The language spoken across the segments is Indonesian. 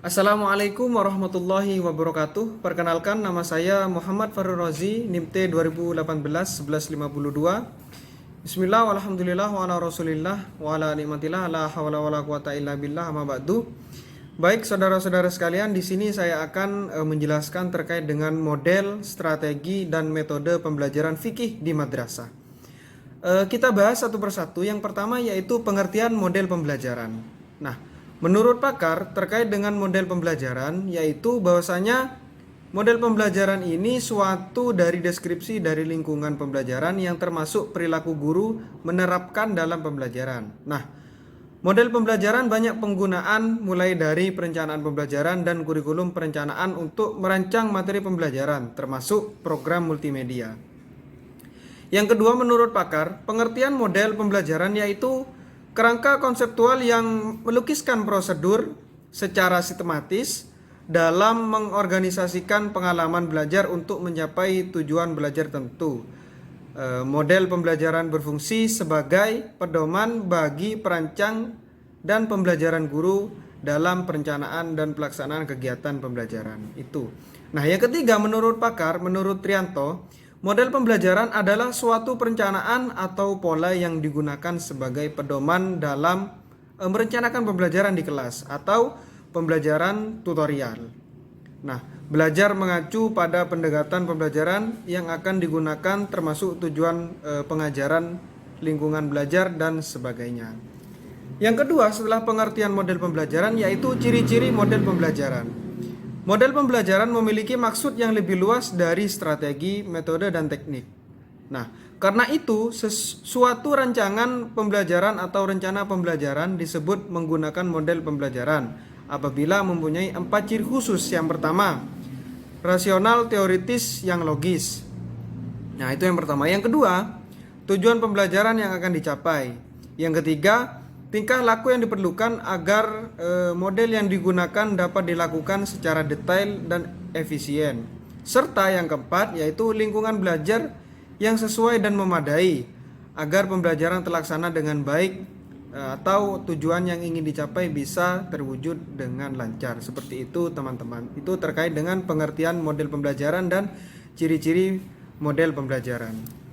Assalamualaikum warahmatullahi wabarakatuh. Perkenalkan, nama saya Muhammad Farul Rozi, NIMT 2018-1152. Bismillah, walhamdulillah, wa ala rasulillah, wa ala nikmatillah, la hawla wa la quwata illa billah, amma ba'du. Baik saudara-saudara sekalian, di sini saya akan menjelaskan terkait dengan model, strategi, dan metode pembelajaran fikih di madrasah. Kita bahas satu persatu. Yang pertama yaitu pengertian model pembelajaran. Nah, menurut pakar terkait dengan model pembelajaran yaitu bahwasanya model pembelajaran ini suatu dari deskripsi dari lingkungan pembelajaran yang termasuk perilaku guru menerapkan dalam pembelajaran. Nah, model pembelajaran banyak penggunaan mulai dari perencanaan pembelajaran dan kurikulum perencanaan untuk merancang materi pembelajaran termasuk program multimedia. Yang kedua, menurut pakar, pengertian model pembelajaran yaitu kerangka konseptual yang melukiskan prosedur secara sistematis dalam mengorganisasikan pengalaman belajar untuk mencapai tujuan belajar tertentu. Model pembelajaran berfungsi sebagai pedoman bagi perancang dan pembelajaran guru dalam perencanaan dan pelaksanaan kegiatan pembelajaran itu. Nah, yang ketiga, menurut pakar, menurut Trianto, model pembelajaran adalah suatu perencanaan atau pola yang digunakan sebagai pedoman dalam merencanakan pembelajaran di kelas atau pembelajaran tutorial. Nah, belajar mengacu pada pendekatan pembelajaran yang akan digunakan termasuk tujuan pengajaran, lingkungan belajar, dan sebagainya. Yang kedua, setelah pengertian model pembelajaran yaitu ciri-ciri model pembelajaran. Model pembelajaran memiliki maksud yang lebih luas dari strategi, metode, dan teknik. Nah, karena itu suatu rancangan pembelajaran atau rencana pembelajaran disebut menggunakan model pembelajaran apabila mempunyai 4 ciri khusus. Yang pertama, rasional, teoritis, yang logis. Nah, itu yang pertama. Yang kedua, tujuan pembelajaran yang akan dicapai. Yang ketiga, tingkah laku yang diperlukan agar model yang digunakan dapat dilakukan secara detail dan efisien. Serta yang keempat yaitu lingkungan belajar yang sesuai dan memadai agar pembelajaran terlaksana dengan baik atau tujuan yang ingin dicapai bisa terwujud dengan lancar. Seperti itu teman-teman. Itu terkait dengan pengertian model pembelajaran dan ciri-ciri model pembelajaran.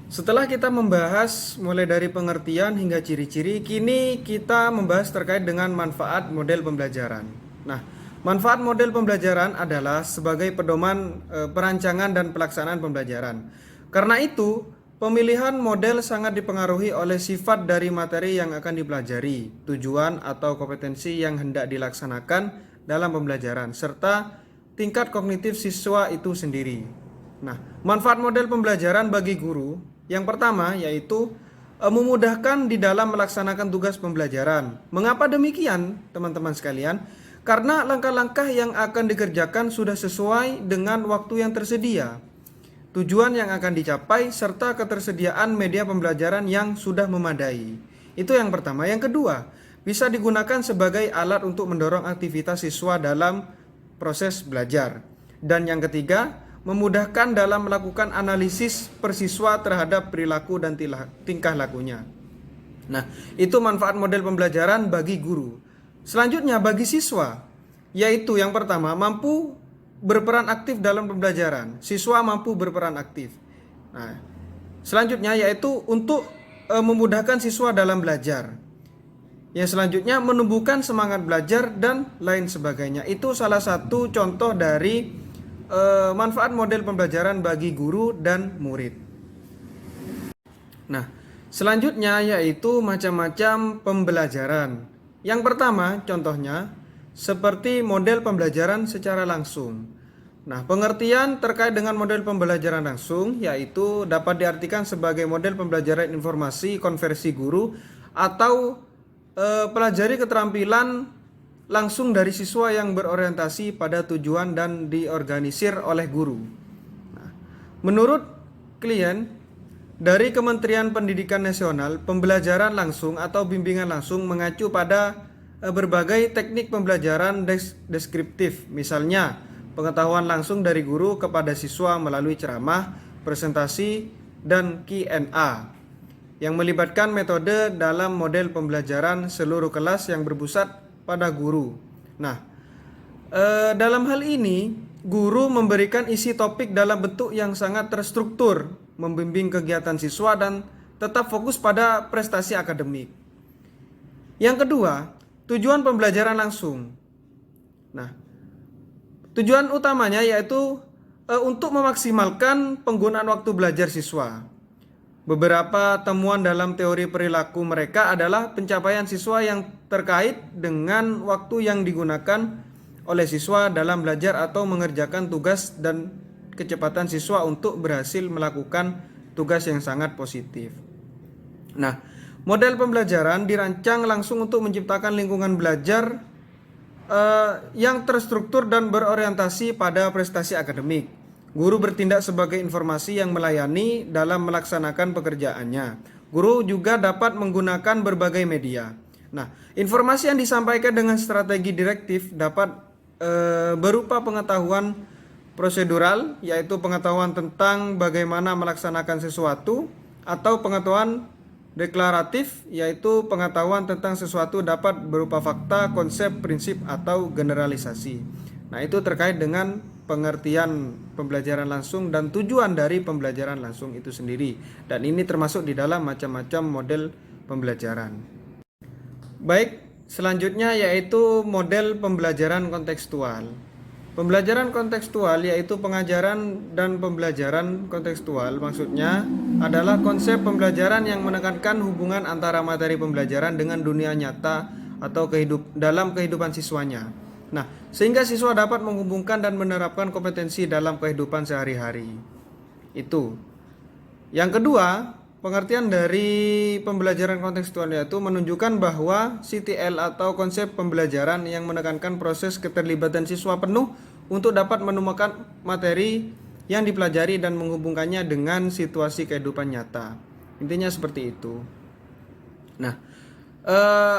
Setelah kita membahas mulai dari pengertian hingga ciri-ciri, kini kita membahas terkait dengan manfaat model pembelajaran. Nah, manfaat model pembelajaran adalah sebagai pedoman perancangan dan pelaksanaan pembelajaran. Karena itu, pemilihan model sangat dipengaruhi oleh sifat dari materi yang akan dipelajari, tujuan atau kompetensi yang hendak dilaksanakan dalam pembelajaran, serta tingkat kognitif siswa itu sendiri. Nah, manfaat model pembelajaran bagi guru yang pertama yaitu memudahkan di dalam melaksanakan tugas pembelajaran. Mengapa demikian, teman-teman sekalian? Karena langkah-langkah yang akan dikerjakan sudah sesuai dengan waktu yang tersedia, tujuan yang akan dicapai, serta ketersediaan media pembelajaran yang sudah memadai. Itu yang pertama. Yang kedua, bisa digunakan sebagai alat untuk mendorong aktivitas siswa dalam proses belajar. Dan yang ketiga, memudahkan dalam melakukan analisis persiswa terhadap perilaku dan tingkah lakunya. Nah, itu manfaat model pembelajaran bagi guru. Selanjutnya bagi siswa, yaitu yang pertama mampu berperan aktif dalam pembelajaran. Siswa mampu berperan aktif. Nah, selanjutnya yaitu untuk memudahkan siswa dalam belajar. Yang selanjutnya menumbuhkan semangat belajar dan lain sebagainya. Itu salah satu contoh dari manfaat model pembelajaran bagi guru dan murid. Nah, selanjutnya yaitu macam-macam pembelajaran. Yang pertama contohnya seperti model pembelajaran secara langsung. Nah, pengertian terkait dengan model pembelajaran langsung yaitu dapat diartikan sebagai model pembelajaran informasi konversi guru atau pelajari keterampilan langsung dari siswa yang berorientasi pada tujuan dan diorganisir oleh guru. Nah, menurut klien dari Kementerian Pendidikan Nasional, pembelajaran langsung atau bimbingan langsung mengacu pada berbagai teknik pembelajaran deskriptif. Misalnya, pengetahuan langsung dari guru kepada siswa melalui ceramah, presentasi, dan Q&A yang melibatkan metode dalam model pembelajaran seluruh kelas yang berpusat pada guru. Nah, dalam hal ini, guru memberikan isi topik dalam bentuk yang sangat terstruktur, membimbing kegiatan siswa dan tetap fokus pada prestasi akademik. Yang kedua, tujuan pembelajaran langsung. Nah, tujuan utamanya yaitu untuk memaksimalkan penggunaan waktu belajar siswa. Beberapa temuan dalam teori perilaku mereka adalah pencapaian siswa yang terkait dengan waktu yang digunakan oleh siswa dalam belajar atau mengerjakan tugas dan kecepatan siswa untuk berhasil melakukan tugas yang sangat positif. Nah, model pembelajaran dirancang langsung untuk menciptakan lingkungan belajar yang terstruktur dan berorientasi pada prestasi akademik. Guru bertindak sebagai informasi yang melayani dalam melaksanakan pekerjaannya. Guru juga dapat menggunakan berbagai media. Nah, informasi yang disampaikan dengan strategi direktif dapat berupa pengetahuan prosedural, yaitu pengetahuan tentang bagaimana melaksanakan sesuatu, atau pengetahuan deklaratif, yaitu pengetahuan tentang sesuatu dapat berupa fakta, konsep, prinsip, atau generalisasi. Nah, itu terkait dengan pengertian pembelajaran langsung dan tujuan dari pembelajaran langsung itu sendiri. Dan ini termasuk di dalam macam-macam model pembelajaran. Baik, selanjutnya yaitu model pembelajaran kontekstual. Pembelajaran kontekstual yaitu pengajaran dan pembelajaran kontekstual, maksudnya adalah konsep pembelajaran yang menekankan hubungan antara materi pembelajaran dengan dunia nyata atau dalam kehidupan siswanya. Nah, sehingga siswa dapat menghubungkan dan menerapkan kompetensi dalam kehidupan sehari-hari. Itu. Yang kedua, pengertian dari pembelajaran kontekstual yaitu menunjukkan bahwa CTL atau konsep pembelajaran yang menekankan proses keterlibatan siswa penuh untuk dapat menemukan materi yang dipelajari dan menghubungkannya dengan situasi kehidupan nyata. Intinya seperti itu. Nah,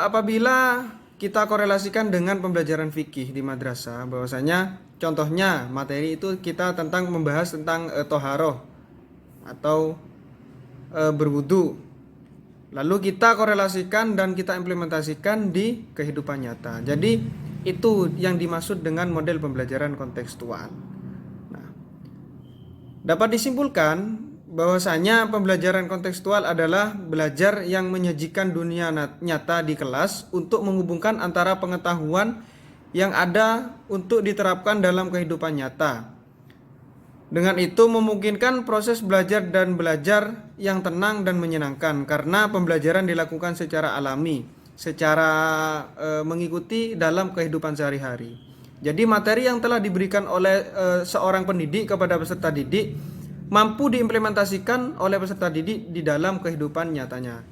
apabila kita korelasikan dengan pembelajaran fikih di madrasah, bahwasanya contohnya materi itu kita tentang membahas tentang toharoh atau berwudu. Lalu kita korelasikan dan kita implementasikan di kehidupan nyata. Jadi itu yang dimaksud dengan model pembelajaran kontekstual. Nah, dapat disimpulkan bahwasanya pembelajaran kontekstual adalah belajar yang menyajikan dunia nyata di kelas untuk menghubungkan antara pengetahuan yang ada untuk diterapkan dalam kehidupan nyata. Dengan itu memungkinkan proses belajar dan belajar yang tenang dan menyenangkan karena pembelajaran dilakukan secara alami, secara mengikuti dalam kehidupan sehari-hari. Jadi materi yang telah diberikan oleh seorang pendidik kepada peserta didik mampu diimplementasikan oleh peserta didik di dalam kehidupan nyatanya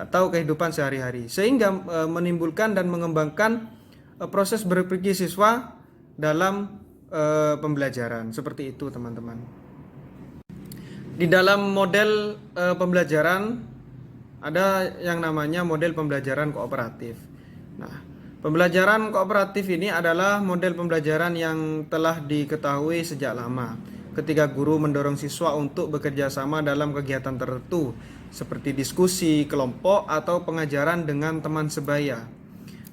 atau kehidupan sehari-hari, sehingga menimbulkan dan mengembangkan proses berpikir siswa dalam pembelajaran. Seperti itu, teman-teman. Di dalam model pembelajaran ada yang namanya model pembelajaran kooperatif. Nah, pembelajaran kooperatif ini adalah model pembelajaran yang telah diketahui sejak lama, ketika guru mendorong siswa untuk bekerja sama dalam kegiatan tertentu seperti diskusi, kelompok, atau pengajaran dengan teman sebaya.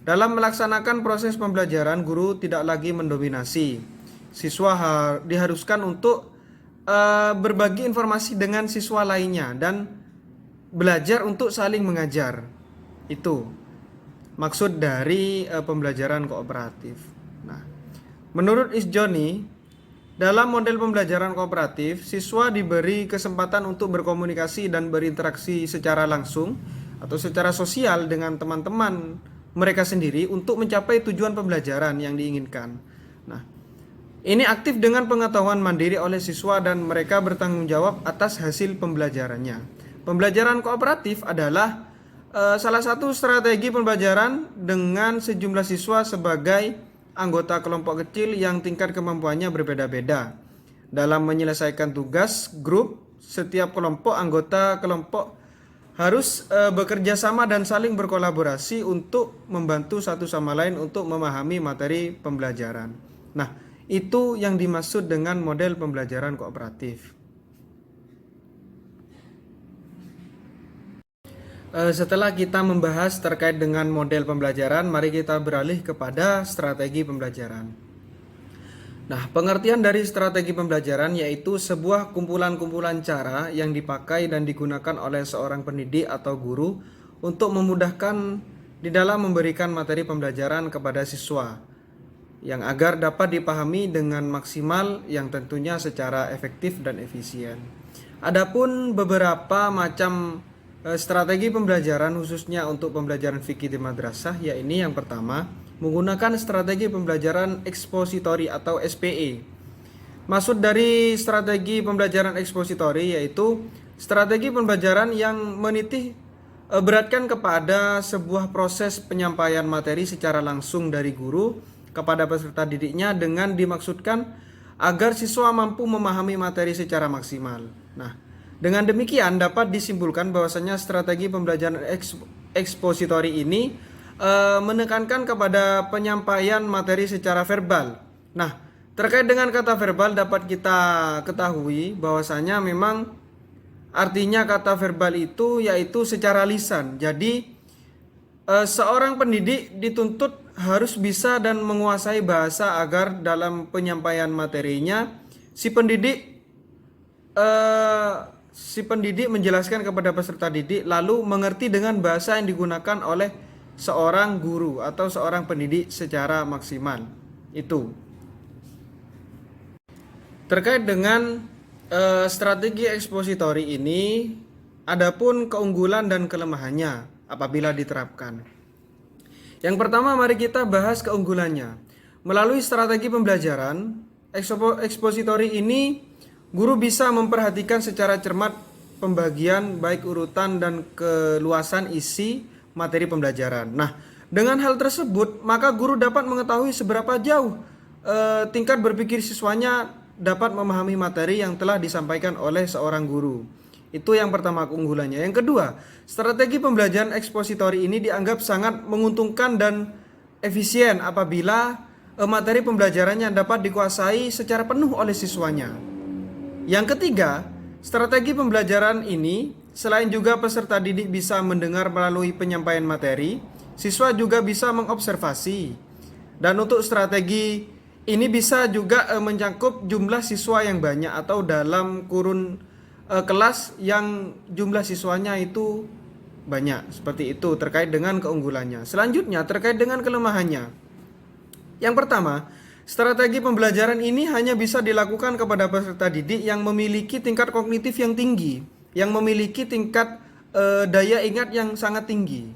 Dalam melaksanakan proses pembelajaran, guru tidak lagi mendominasi. Siswa diharuskan untuk berbagi informasi dengan siswa lainnya dan belajar untuk saling mengajar. Itu maksud dari pembelajaran kooperatif. Nah, menurut Isjoni, dalam model pembelajaran kooperatif, siswa diberi kesempatan untuk berkomunikasi dan berinteraksi secara langsung atau secara sosial dengan teman-teman mereka sendiri untuk mencapai tujuan pembelajaran yang diinginkan. Nah, ini aktif dengan pengetahuan mandiri oleh siswa dan mereka bertanggung jawab atas hasil pembelajarannya. Pembelajaran kooperatif adalah salah satu strategi pembelajaran dengan sejumlah siswa sebagai anggota kelompok kecil yang tingkat kemampuannya berbeda-beda. Dalam menyelesaikan tugas grup, setiap anggota kelompok harus bekerja sama dan saling berkolaborasi untuk membantu satu sama lain untuk memahami materi pembelajaran. Nah, itu yang dimaksud dengan model pembelajaran kooperatif. Setelah kita membahas terkait dengan model pembelajaran, mari kita beralih kepada strategi pembelajaran. Nah, pengertian dari strategi pembelajaran yaitu sebuah kumpulan-kumpulan cara yang dipakai dan digunakan oleh seorang pendidik atau guru untuk memudahkan di dalam memberikan materi pembelajaran kepada siswa yang agar dapat dipahami dengan maksimal, yang tentunya secara efektif dan efisien. Adapun beberapa macam strategi pembelajaran khususnya untuk pembelajaran fikih di madrasah, yaitu yang pertama, menggunakan strategi pembelajaran ekspositori atau SPE. Maksud dari strategi pembelajaran ekspositori yaitu strategi pembelajaran yang menitik beratkan kepada sebuah proses penyampaian materi secara langsung dari guru kepada peserta didiknya dengan dimaksudkan agar siswa mampu memahami materi secara maksimal. Nah, dengan demikian dapat disimpulkan bahwasanya strategi pembelajaran ekspositori ini menekankan kepada penyampaian materi secara verbal. Nah, terkait dengan kata verbal dapat kita ketahui bahwasanya memang artinya kata verbal itu yaitu secara lisan. Jadi seorang pendidik dituntut harus bisa dan menguasai bahasa agar dalam penyampaian materinya si pendidik menjelaskan kepada peserta didik lalu mengerti dengan bahasa yang digunakan oleh seorang guru atau seorang pendidik secara maksimal. Itu terkait dengan strategi ekspositori ini, adapun keunggulan dan kelemahannya apabila diterapkan. Yang pertama, mari kita bahas keunggulannya. Melalui strategi pembelajaran ekspositori ini, guru bisa memperhatikan secara cermat pembagian baik urutan dan keluasan isi materi pembelajaran. Nah, dengan hal tersebut, maka guru dapat mengetahui seberapa jauh tingkat berpikir siswanya dapat memahami materi yang telah disampaikan oleh seorang guru. Itu yang pertama keunggulannya. Yang kedua, strategi pembelajaran ekspositori ini dianggap sangat menguntungkan dan efisien apabila materi pembelajarannya dapat dikuasai secara penuh oleh siswanya. Yang ketiga, strategi pembelajaran ini selain juga peserta didik bisa mendengar melalui penyampaian materi, siswa juga bisa mengobservasi. Dan untuk strategi ini bisa juga mencakup jumlah siswa yang banyak atau dalam kurun kelas yang jumlah siswanya itu banyak. Seperti itu terkait dengan keunggulannya. Selanjutnya terkait dengan kelemahannya. Yang pertama, strategi pembelajaran ini hanya bisa dilakukan kepada peserta didik yang memiliki tingkat kognitif yang tinggi, yang memiliki tingkat daya ingat yang sangat tinggi.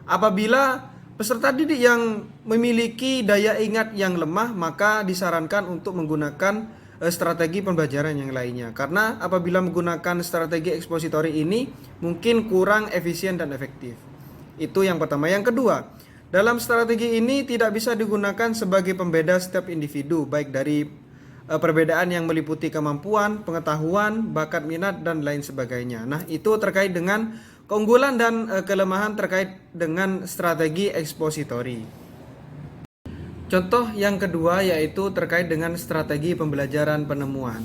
Apabila peserta didik yang memiliki daya ingat yang lemah, maka disarankan untuk menggunakan strategi pembelajaran yang lainnya. Karena apabila menggunakan strategi ekspositori ini mungkin kurang efisien dan efektif. Itu yang pertama. Yang kedua, dalam strategi ini tidak bisa digunakan sebagai pembeda setiap individu, baik dari perbedaan yang meliputi kemampuan, pengetahuan, bakat minat, dan lain sebagainya. Nah, itu terkait dengan keunggulan dan kelemahan terkait dengan strategi ekspositori. Contoh yang kedua yaitu terkait dengan strategi pembelajaran penemuan.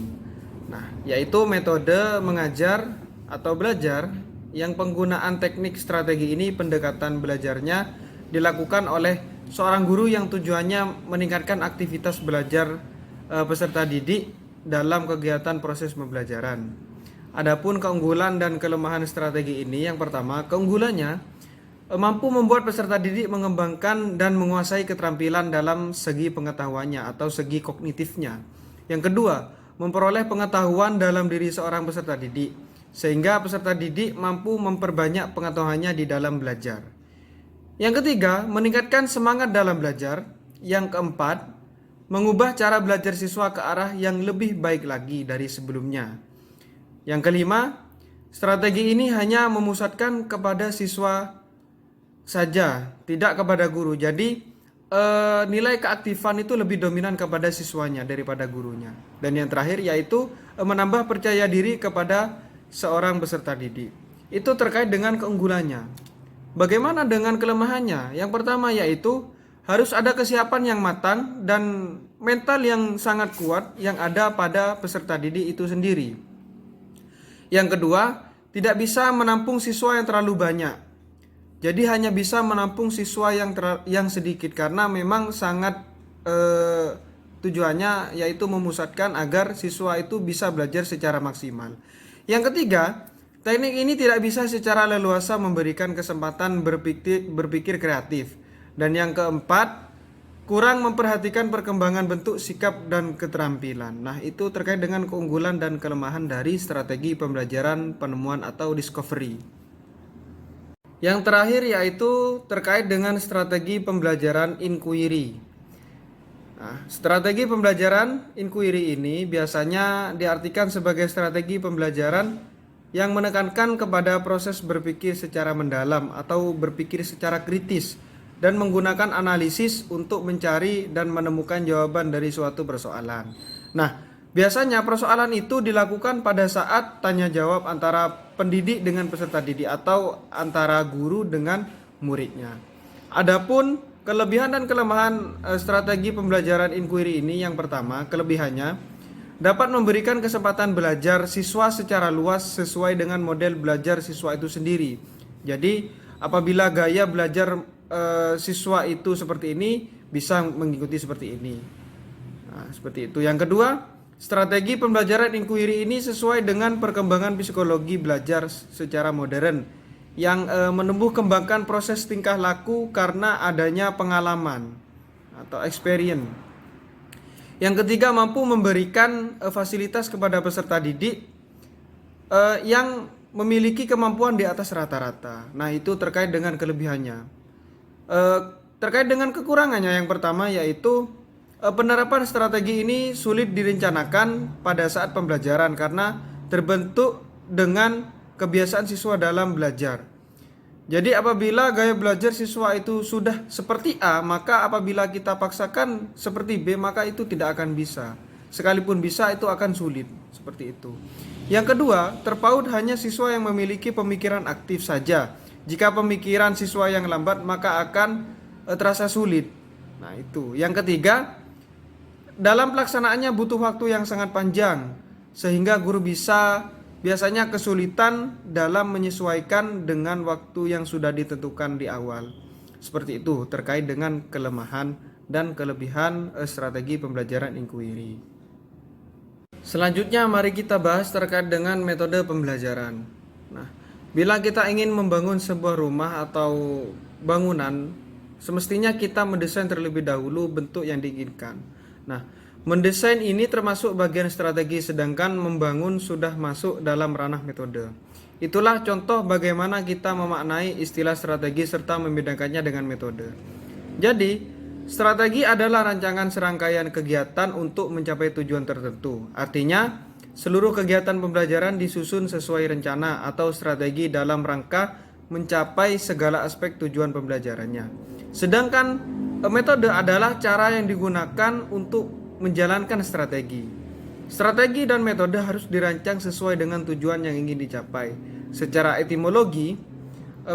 Nah, yaitu metode mengajar atau belajar yang penggunaan teknik strategi ini pendekatan belajarnya dilakukan oleh seorang guru yang tujuannya meningkatkan aktivitas belajar peserta didik dalam kegiatan proses pembelajaran. Adapun keunggulan dan kelemahan strategi ini, yang pertama, keunggulannya mampu membuat peserta didik mengembangkan dan menguasai keterampilan dalam segi pengetahuannya atau segi kognitifnya. Yang kedua, memperoleh pengetahuan dalam diri seorang peserta didik sehingga peserta didik mampu memperbanyak pengetahuannya di dalam belajar. Yang ketiga, meningkatkan semangat dalam belajar. Yang keempat, mengubah cara belajar siswa ke arah yang lebih baik lagi dari sebelumnya. Yang kelima, strategi ini hanya memusatkan kepada siswa saja, tidak kepada guru. Jadi nilai keaktifan itu lebih dominan kepada siswanya daripada gurunya. Dan yang terakhir yaitu menambah percaya diri kepada seorang peserta didik. Itu terkait dengan keunggulannya. Bagaimana dengan kelemahannya? Yang pertama yaitu harus ada kesiapan yang matang dan mental yang sangat kuat yang ada pada peserta didik itu sendiri. Yang kedua, tidak bisa menampung siswa yang terlalu banyak. Jadi hanya bisa menampung siswa yang sedikit karena memang sangat tujuannya yaitu memusatkan agar siswa itu bisa belajar secara maksimal. Yang ketiga, teknik ini tidak bisa secara leluasa memberikan kesempatan berpikir kreatif. Dan yang keempat, kurang memperhatikan perkembangan bentuk, sikap, dan keterampilan. Nah, itu terkait dengan keunggulan dan kelemahan dari strategi pembelajaran penemuan atau discovery. Yang terakhir yaitu terkait dengan strategi pembelajaran inquiry. Nah, strategi pembelajaran inquiry ini biasanya diartikan sebagai strategi pembelajaran yang menekankan kepada proses berpikir secara mendalam atau berpikir secara kritis dan menggunakan analisis untuk mencari dan menemukan jawaban dari suatu persoalan. Nah, biasanya persoalan itu dilakukan pada saat tanya jawab antara pendidik dengan peserta didik atau antara guru dengan muridnya. Adapun kelebihan dan kelemahan strategi pembelajaran inquiry ini, yang pertama, kelebihannya dapat memberikan kesempatan belajar siswa secara luas sesuai dengan model belajar siswa itu sendiri. Jadi, apabila gaya belajar siswa itu seperti ini, bisa mengikuti seperti ini. Nah, seperti itu. Yang kedua, strategi pembelajaran inquiry ini sesuai dengan perkembangan psikologi belajar secara modern yang menumbuh kembangkan proses tingkah laku karena adanya pengalaman atau experience. Yang ketiga, mampu memberikan fasilitas kepada peserta didik yang memiliki kemampuan di atas rata-rata. Nah, itu terkait dengan kelebihannya. Terkait dengan kekurangannya, yang pertama yaitu penerapan strategi ini sulit direncanakan pada saat pembelajaran karena terbentuk dengan kebiasaan siswa dalam belajar. Jadi apabila gaya belajar siswa itu sudah seperti A, maka apabila kita paksakan seperti B, maka itu tidak akan bisa. Sekalipun bisa, itu akan sulit. Seperti itu. Yang kedua, terpaut hanya siswa yang memiliki pemikiran aktif saja. Jika pemikiran siswa yang lambat, maka akan terasa sulit. Nah, itu. Yang ketiga, dalam pelaksanaannya butuh waktu yang sangat panjang, sehingga guru biasanya kesulitan dalam menyesuaikan dengan waktu yang sudah ditentukan di awal. Seperti itu terkait dengan kelemahan dan kelebihan strategi pembelajaran inquiry. Selanjutnya mari kita bahas terkait dengan metode pembelajaran. Nah, bila kita ingin membangun sebuah rumah atau bangunan, semestinya kita mendesain terlebih dahulu bentuk yang diinginkan. Nah, mendesain ini termasuk bagian strategi, sedangkan membangun sudah masuk dalam ranah metode. Itulah contoh bagaimana kita memaknai istilah strategi serta membedakannya dengan metode. Jadi, strategi adalah rancangan serangkaian kegiatan untuk mencapai tujuan tertentu. Artinya, seluruh kegiatan pembelajaran disusun sesuai rencana atau strategi dalam rangka mencapai segala aspek tujuan pembelajarannya. Sedangkan metode adalah cara yang digunakan untuk menjalankan strategi. Strategi dan metode harus dirancang sesuai dengan tujuan yang ingin dicapai. Secara etimologi,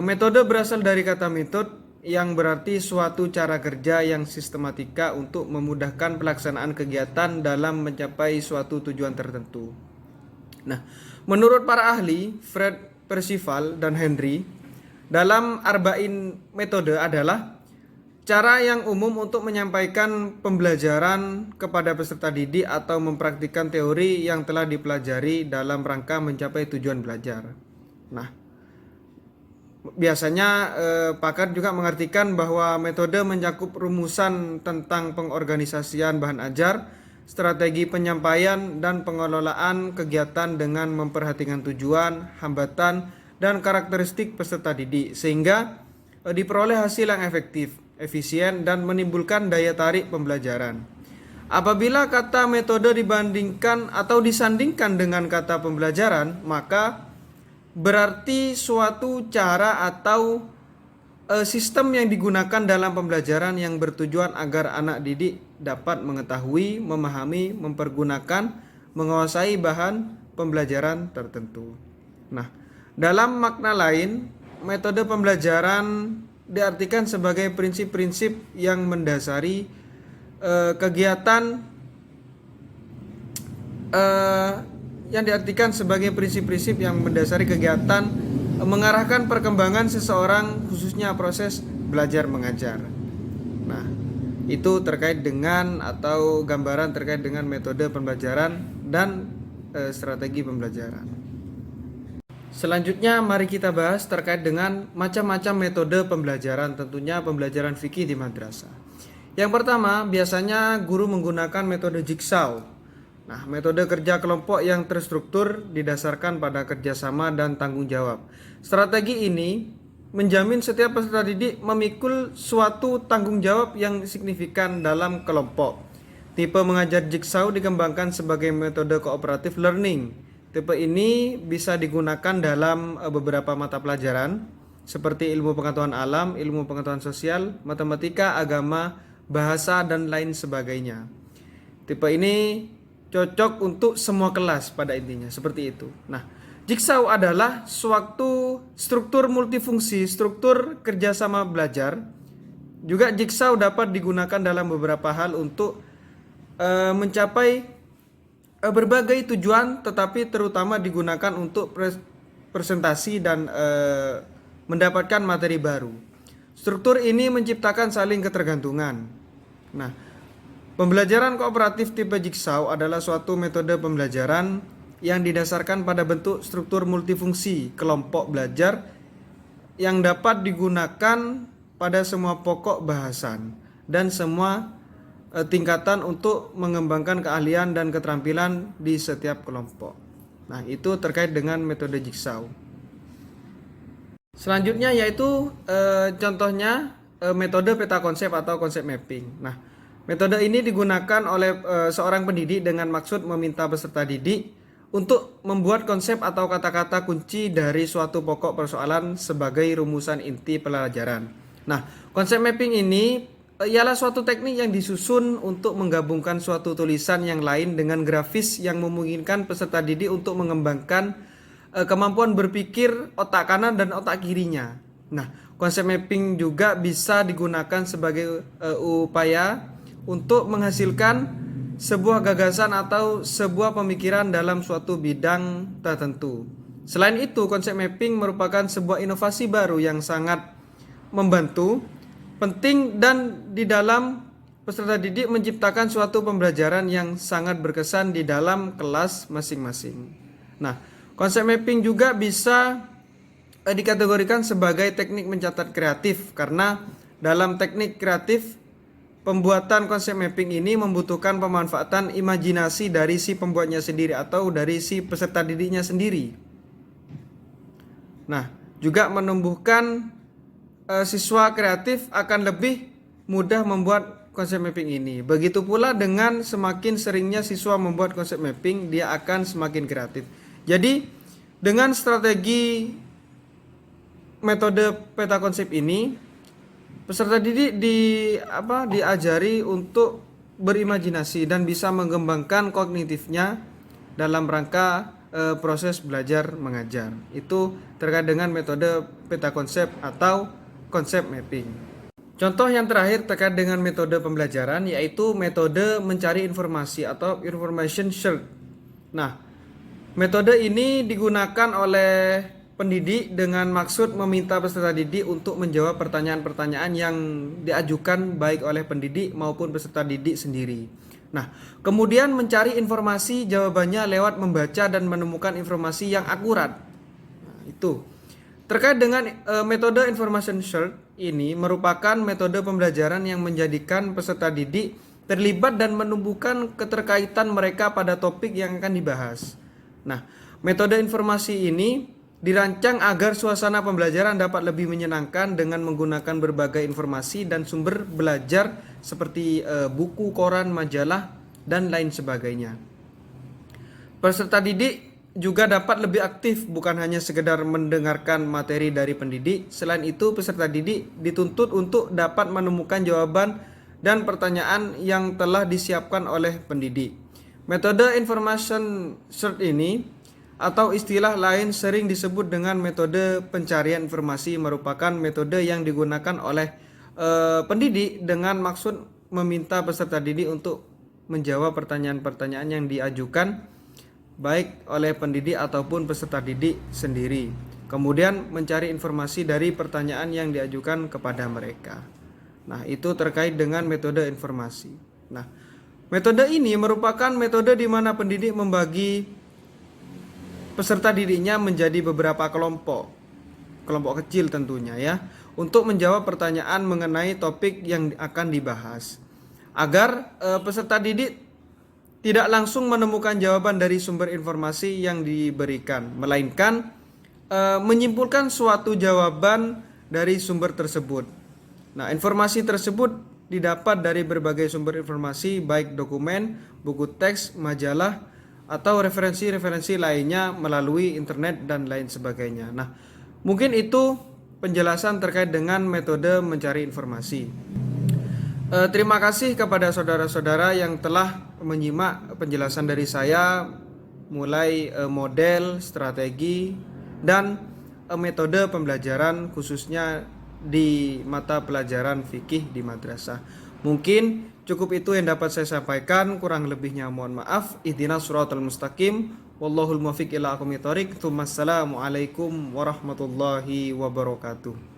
metode berasal dari kata metode yang berarti suatu cara kerja yang sistematika untuk memudahkan pelaksanaan kegiatan dalam mencapai suatu tujuan tertentu. Nah, menurut para ahli, Fred Percival dan Henry, dalam Arba'in metode adalah cara yang umum untuk menyampaikan pembelajaran kepada peserta didik atau mempraktikkan teori yang telah dipelajari dalam rangka mencapai tujuan belajar. Nah, biasanya pakar juga mengartikan bahwa metode mencakup rumusan tentang pengorganisasian bahan ajar, strategi penyampaian dan pengelolaan kegiatan dengan memperhatikan tujuan, hambatan, dan karakteristik peserta didik sehingga diperoleh hasil yang efektif, efisien, dan menimbulkan daya tarik pembelajaran. Apabila kata metode dibandingkan atau disandingkan dengan kata pembelajaran, maka berarti suatu cara atau sistem yang digunakan dalam pembelajaran yang bertujuan agar anak didik dapat mengetahui, memahami, mempergunakan, menguasai bahan pembelajaran tertentu. Nah, dalam makna lain, metode pembelajaran diartikan sebagai prinsip-prinsip yang mendasari kegiatan yang diartikan sebagai prinsip-prinsip yang mendasari kegiatan mengarahkan perkembangan seseorang khususnya proses belajar mengajar. Nah, itu terkait dengan atau gambaran terkait dengan metode pembelajaran dan strategi pembelajaran. Selanjutnya mari kita bahas terkait dengan macam-macam metode pembelajaran, tentunya pembelajaran fikih di madrasah. Yang pertama, biasanya guru menggunakan metode jigsaw. Nah, metode kerja kelompok yang terstruktur didasarkan pada kerjasama dan tanggung jawab. Strategi ini menjamin setiap peserta didik memikul suatu tanggung jawab yang signifikan dalam kelompok. Tipe mengajar jigsaw dikembangkan sebagai metode cooperative learning. Tipe ini bisa digunakan dalam beberapa mata pelajaran seperti ilmu pengetahuan alam, ilmu pengetahuan sosial, matematika, agama, bahasa, dan lain sebagainya. Tipe ini cocok untuk semua kelas pada intinya, seperti itu. Nah, jigsaw adalah suatu struktur multifungsi, struktur kerjasama belajar. Juga jigsaw dapat digunakan dalam beberapa hal untuk mencapai berbagai tujuan, tetapi terutama digunakan untuk presentasi dan mendapatkan materi baru. Struktur ini menciptakan saling ketergantungan. Nah, pembelajaran kooperatif tipe jigsaw adalah suatu metode pembelajaran yang didasarkan pada bentuk struktur multifungsi kelompok belajar yang dapat digunakan pada semua pokok bahasan dan semua tingkatan untuk mengembangkan keahlian dan keterampilan di setiap kelompok. Nah, itu terkait dengan metode jigsaw. Selanjutnya yaitu contohnya metode peta konsep atau konsep mapping. Nah, metode ini digunakan oleh seorang pendidik dengan maksud meminta peserta didik untuk membuat konsep atau kata-kata kunci dari suatu pokok persoalan sebagai rumusan inti pelajaran. Nah, konsep mapping ini ialah suatu teknik yang disusun untuk menggabungkan suatu tulisan yang lain dengan grafis yang memungkinkan peserta didik untuk mengembangkan kemampuan berpikir otak kanan dan otak kirinya. Nah, konsep mapping juga bisa digunakan sebagai upaya untuk menghasilkan sebuah gagasan atau sebuah pemikiran dalam suatu bidang tertentu. Selain itu, konsep mapping merupakan sebuah inovasi baru yang sangat membantu, penting dan di dalam peserta didik menciptakan suatu pembelajaran yang sangat berkesan di dalam kelas masing-masing. Nah, konsep mapping juga bisa dikategorikan sebagai teknik mencatat kreatif karena dalam teknik kreatif pembuatan konsep mapping ini membutuhkan pemanfaatan imajinasi dari si pembuatnya sendiri atau dari si peserta didiknya sendiri. Nah, juga menumbuhkan siswa kreatif akan lebih mudah membuat konsep mapping ini. Begitu pula dengan semakin seringnya siswa membuat konsep mapping, dia akan semakin kreatif. Jadi, dengan strategi metode peta konsep ini, peserta didik diajari untuk berimajinasi dan bisa mengembangkan kognitifnya dalam rangka proses belajar mengajar. Itu terkait dengan metode peta konsep atau konsep mapping. Contoh yang terakhir terkait dengan metode pembelajaran yaitu metode mencari informasi atau information search. Nah, metode ini digunakan oleh pendidik dengan maksud meminta peserta didik untuk menjawab pertanyaan-pertanyaan yang diajukan baik oleh pendidik maupun peserta didik sendiri. Nah, kemudian mencari informasi jawabannya lewat membaca dan menemukan informasi yang akurat. Nah, itu. Terkait dengan metode information search ini merupakan metode pembelajaran yang menjadikan peserta didik terlibat dan menumbuhkan keterkaitan mereka pada topik yang akan dibahas. Nah, metode informasi ini dirancang agar suasana pembelajaran dapat lebih menyenangkan dengan menggunakan berbagai informasi dan sumber belajar seperti buku, koran, majalah, dan lain sebagainya. Peserta didik juga dapat lebih aktif, bukan hanya sekedar mendengarkan materi dari pendidik. Selain itu, peserta didik dituntut untuk dapat menemukan jawaban dan pertanyaan yang telah disiapkan oleh pendidik. Metode information search ini atau istilah lain sering disebut dengan metode pencarian informasi merupakan metode yang digunakan oleh pendidik dengan maksud meminta peserta didik untuk menjawab pertanyaan-pertanyaan yang diajukan baik oleh pendidik ataupun peserta didik sendiri. Kemudian mencari informasi dari pertanyaan yang diajukan kepada mereka. Nah, itu terkait dengan metode informasi. Nah, metode ini merupakan metode di mana pendidik membagi peserta didiknya menjadi beberapa kelompok kecil tentunya ya, untuk menjawab pertanyaan mengenai topik yang akan dibahas. Agar peserta didik tidak langsung menemukan jawaban dari sumber informasi yang diberikan, melainkan menyimpulkan suatu jawaban dari sumber tersebut. Nah, informasi tersebut didapat dari berbagai sumber informasi, baik dokumen, buku teks, majalah, atau referensi-referensi lainnya melalui internet dan lain sebagainya. Nah, mungkin itu penjelasan terkait dengan metode mencari informasi. Terima kasih kepada saudara-saudara yang telah menyimak penjelasan dari saya, mulai model, strategi, dan metode pembelajaran khususnya di mata pelajaran fikih di madrasah. Mungkin cukup itu yang dapat saya sampaikan, kurang lebihnya mohon maaf. Ihdinas siratal mustaqim, wallahul muwaffiq ila aqwamit thoriq. Assalamualaikum warahmatullahi wabarakatuh.